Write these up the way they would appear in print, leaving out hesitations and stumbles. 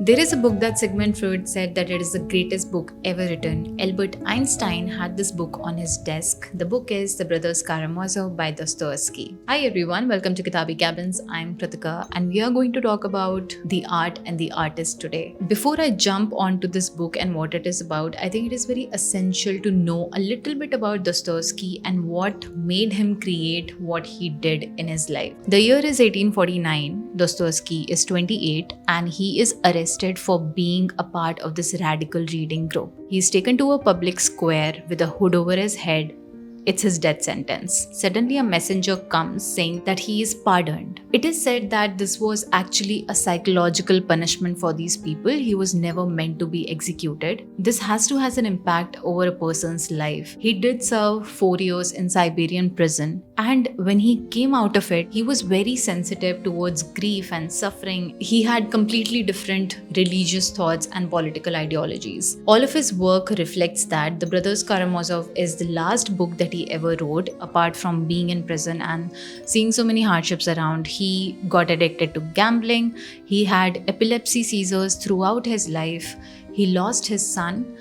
There is a book that Sigmund Freud said that it is the greatest book ever written. Albert Einstein had this book on his desk. The book is The Brothers Karamazov by Dostoevsky. Hi everyone, welcome to Kitaabi Cabins. I'm Kritika and we are going to talk about the art and the artist today. Before I jump onto this book and what it is about, I think it is very essential to know a little bit about Dostoevsky and what made him create what he did in his life. The year is 1849. Dostoevsky is 28 and he is arrested for being a part of this radical reading group. He is taken to a public square with a hood over his head. It's his death sentence. Suddenly a messenger comes saying that he is pardoned. It is said that this was actually a psychological punishment for these people. He was never meant to be executed. This has an impact over a person's life. He did serve 4 years in Siberian prison, and when he came out of it, he was very sensitive towards grief and suffering. He had completely different religious thoughts and political ideologies. All of his work reflects that. The Brothers Karamazov is the last book that he ever wrote. Apart from being in prison and seeing so many hardships around, he got addicted to gambling. He had epilepsy seizures throughout his life. He lost his son,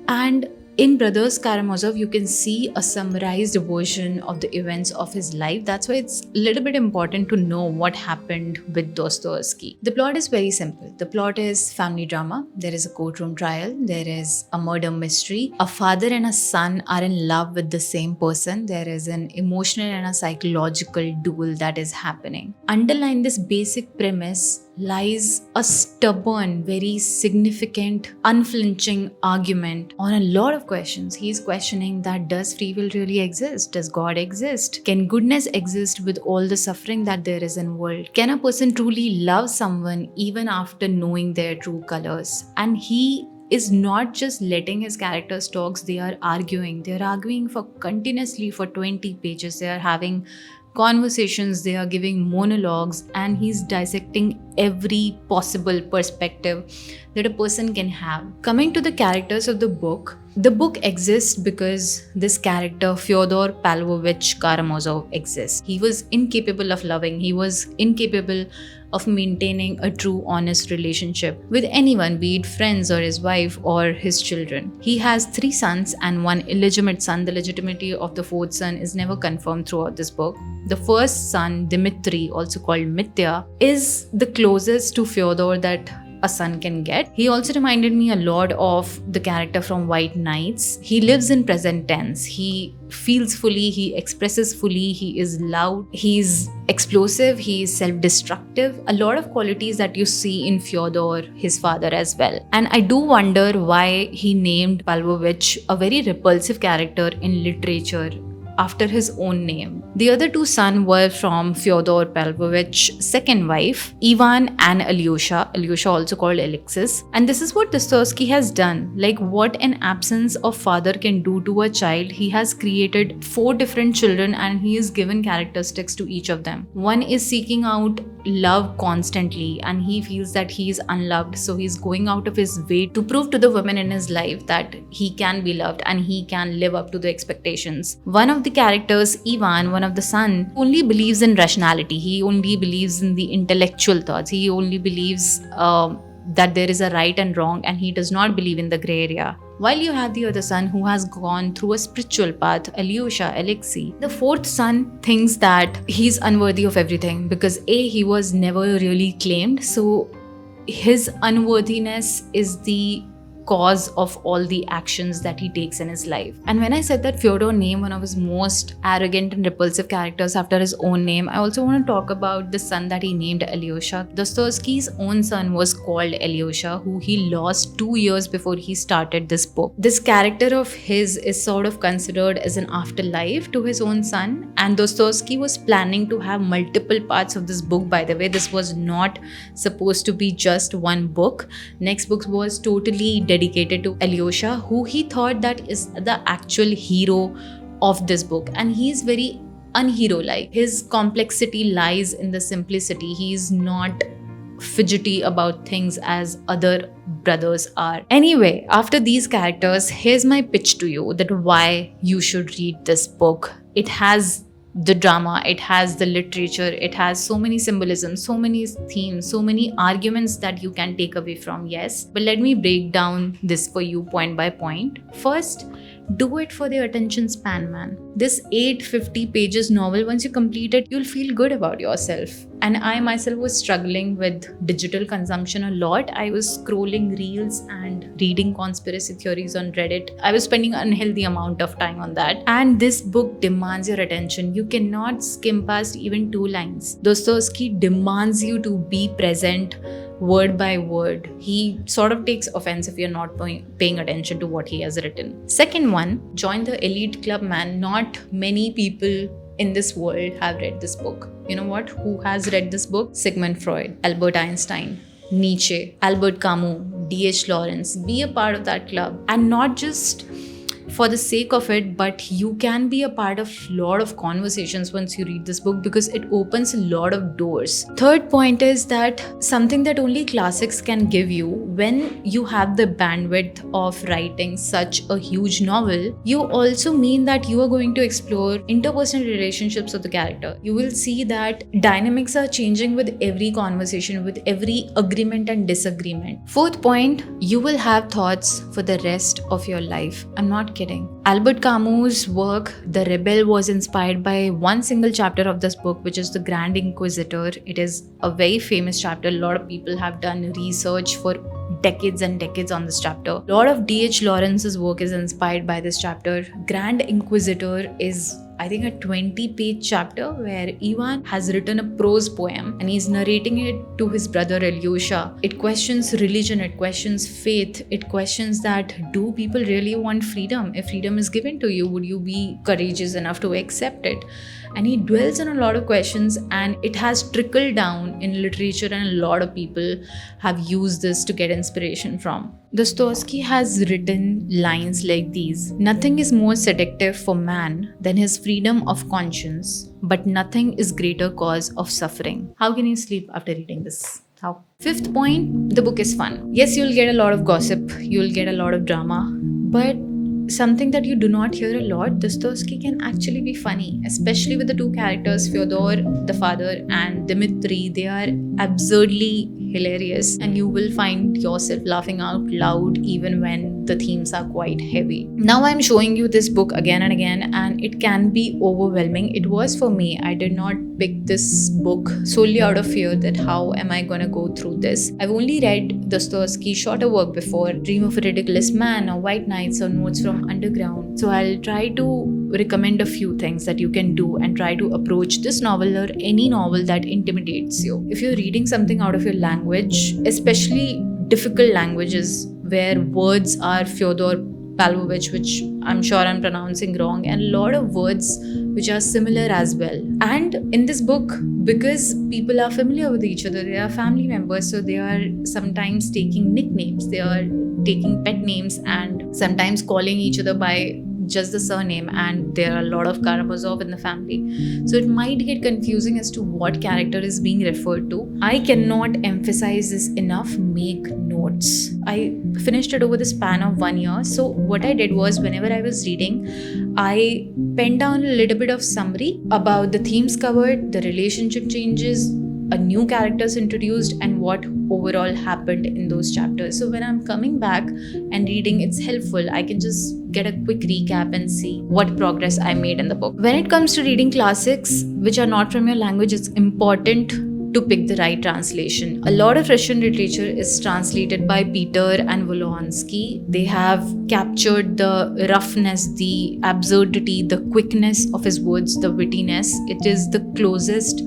and in Brothers Karamazov, you can see a summarized version of the events of his life. That's why it's a little bit important to know what happened with Dostoevsky. The plot is very simple. The plot is family drama. There is a courtroom trial. There is a murder mystery. A father and a son are in love with the same person. There is an emotional and a psychological duel that is happening. Underlying this basic premise lies a stubborn, very significant, unflinching argument on a lot of questions. He is questioning that does free will really exist? Does God exist? Can goodness exist with all the suffering that there is in the world? Can a person truly love someone even after knowing their true colors? And he is not just letting his characters talk, they are arguing. They are arguing for continuously for 20 pages. They are having conversations, they are giving monologues, and he's dissecting every possible perspective that a person can have. Coming to the characters of the book exists because this character Fyodor Pavlovich Karamazov exists. He was incapable of loving. He was incapable of maintaining a true, honest relationship with anyone, be it friends or his wife or his children. He has 3 sons and 1 illegitimate son. The legitimacy of the 4th son is never confirmed throughout this book. The first son, Dmitri, also called Mitya, is the closest to Fyodor that a son can get. He also reminded me a lot of the character from White Knights. He lives in present tense. He feels fully, he expresses fully, he is loud, he's explosive, he is self-destructive. A lot of qualities that you see in Fyodor, his father as well. And I do wonder why he named Pavlovich, a very repulsive character in literature, after his own name. The other 2 sons were from Fyodor Pavlovich's second wife, Ivan and Alyosha also called Alexis. And this is what Dostoevsky has done. Like what an absence of father can do to a child. He has created 4 different children and he has given characteristics to each of them. One is seeking out love constantly and he feels that he is unloved, so he's going out of his way to prove to the women in his life that he can be loved and he can live up to the expectations. One of the characters, Ivan, one of the son, only believes in rationality. He only believes in the intellectual thoughts. He only believes that there is a right and wrong, and he does not believe in the gray area. While you have the other son who has gone through a spiritual path, Alyosha, Alexei. The 4th son thinks that he's unworthy of everything because he was never really claimed. So his unworthiness is the cause of all the actions that he takes in his life. And when I said that Fyodor named one of his most arrogant and repulsive characters after his own name, I also want to talk about the son that he named Alyosha. Dostoevsky's own son was called Alyosha, who he lost 2 years before he started this book. This character of his is sort of considered as an afterlife to his own son, and Dostoevsky was planning to have multiple parts of this book. By the way, this was not supposed to be just one book. Next book was totally dedicated to Alyosha, who he thought that is the actual hero of this book, and he is very unhero-like. His complexity lies in the simplicity. He is not fidgety about things as other brothers are. Anyway, after these characters, here's my pitch to you that why you should read this book. It has the drama, it has the literature, it has so many symbolisms, so many themes, so many arguments that you can take away from. Yes, but let me break down this for you point by point. First, do it for the attention span, man. This 850 pages novel, once you complete it, you'll feel good about yourself. And I myself was struggling with digital consumption a lot. I was scrolling reels and reading conspiracy theories on Reddit. I was spending an unhealthy amount of time on that. And this book demands your attention. You cannot skim past even 2 lines. Dostoevsky demands you to be present word by word. He sort of takes offense if you're not paying attention to what he has written. Second one, join the elite club, man. Not many people in this world have read this book. You know what? Who has read this book? Sigmund Freud, Albert Einstein, Nietzsche, Albert Camus, D.H. Lawrence. Be a part of that club. And not just for the sake of it, but you can be a part of a lot of conversations once you read this book, because it opens a lot of doors. Third point is that something that only classics can give you, when you have the bandwidth of writing such a huge novel, you also mean that you are going to explore interpersonal relationships of the character. You will see that dynamics are changing with every conversation, with every agreement and disagreement. Fourth point, you will have thoughts for the rest of your life. I'm not kidding. Albert Camus' work, The Rebel, was inspired by one single chapter of this book, which is The Grand Inquisitor. It is a very famous chapter. A lot of people have done research for decades and decades on this chapter. A lot of D.H. Lawrence's work is inspired by this chapter. Grand Inquisitor is, I think, a 20-page chapter where Ivan has written a prose poem and he's narrating it to his brother Alyosha. It questions religion, it questions faith, it questions that, do people really want freedom? If freedom is given to you, would you be courageous enough to accept it? And he dwells on a lot of questions, and it has trickled down in literature, and a lot of people have used this to get inspiration from. Dostoevsky has written lines like these: "Nothing is more seductive for man than his freedom of conscience, but nothing is greater cause of suffering." How can you sleep after reading this? How? Fifth point, the book is fun. Yes, you'll get a lot of gossip, you'll get a lot of drama, but something that you do not hear a lot, Dostoevsky can actually be funny, especially with the 2 characters, Fyodor, the father, and Dmitri. They are absurdly hilarious, and you will find yourself laughing out loud even when the themes are quite heavy. Now I'm showing you this book again and again, and it can be overwhelming. It was for me. I did not pick this book solely out of fear that how am I gonna go through this. I've only read Dostoevsky's shorter work before, Dream of a Ridiculous Man or White Nights or Notes from Underground. So I'll try to recommend a few things that you can do and try to approach this novel or any novel that intimidates you. If you're reading something out of your language, especially difficult languages where words are Fyodor Pavlovich, which I'm sure I'm pronouncing wrong, and a lot of words which are similar as well. And in this book, because people are familiar with each other, they are family members, so they are sometimes taking nicknames, they are taking pet names, and sometimes calling each other by just the surname, and there are a lot of Karamazov in the family. So it might get confusing as to what character is being referred to. I cannot emphasize this enough. Make notes. I finished it over the span of 1 year. So what I did was, whenever I was reading, I penned down a little bit of summary about the themes covered, the relationship changes, a new characters introduced, and what overall happened in those chapters. So when I'm coming back and reading, it's helpful. I can just get a quick recap and see what progress I made in the book. When it comes to reading classics which are not from your language, it's important to pick the right translation. A lot of Russian literature is translated by Peter and Volonsky. They have captured the roughness, the absurdity, the quickness of his words, the wittiness. It is the closest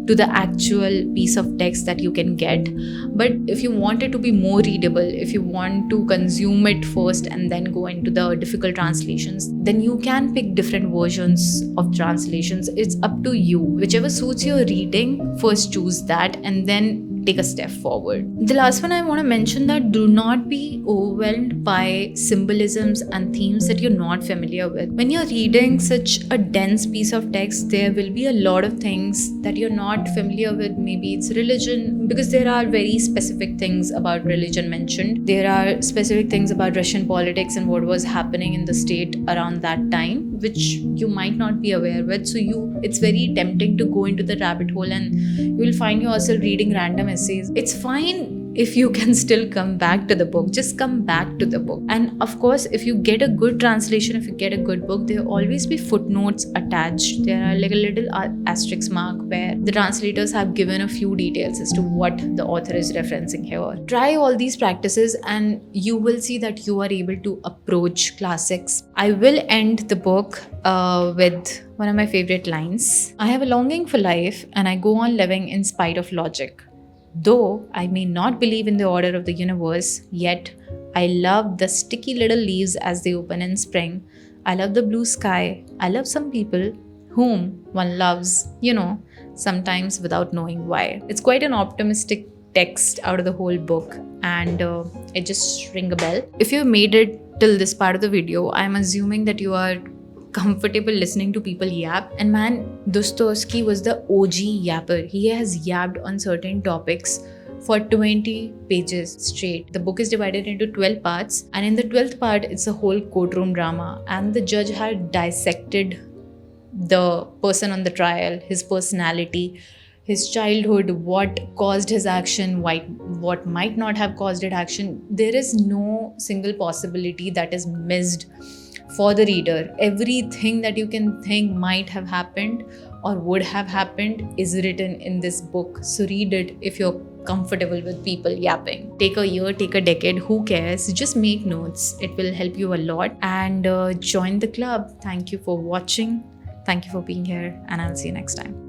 to the actual piece of text that you can get. But if you want it to be more readable, if you want to consume it first and then go into the difficult translations, then you can pick different versions of translations. It's up to you. Whichever suits your reading, first choose that and then take a step forward. The last one I want to mention, that do not be overwhelmed by symbolisms and themes that you're not familiar with. When you're reading such a dense piece of text, there will be a lot of things that you're not familiar with. Maybe it's religion, because there are very specific things about religion mentioned. There are specific things about Russian politics and what was happening in the state around that time. which you might not be aware with. So it's very tempting to go into the rabbit hole and you will find yourself reading random essays. It's fine if you can still come back to the book. Just come back to the book. And of course, if you get a good translation, if you get a good book, there will always be footnotes attached. There are like a little asterisk mark where the translators have given a few details as to what the author is referencing here. Try all these practices and you will see that you are able to approach classics. I will end the book with one of my favorite lines. I have a longing for life and I go on living in spite of logic. Though I may not believe in the order of the universe, yet I love the sticky little leaves as they open in spring. I love the blue sky. I love some people whom one loves, sometimes without knowing why. It's quite an optimistic text out of the whole book, and it just rings a bell. If you made it till this part of the video, I'm assuming that you are comfortable listening to people yap. And man, Dostoevsky was the OG yapper. He has yapped on certain topics for 20 pages straight. The book is divided into 12 parts, and in the 12th part, it's a whole courtroom drama. And the judge had dissected the person on the trial, his personality, his childhood, what caused his action, what might not have caused his action. There is no single possibility that is missed for the reader. Everything that you can think might have happened or would have happened is written in this book. So read it if you're comfortable with people yapping. Take a year, take a decade, who cares? Just make notes. It will help you a lot. And join the club. Thank you for watching. Thank you for being here, and I'll see you next time.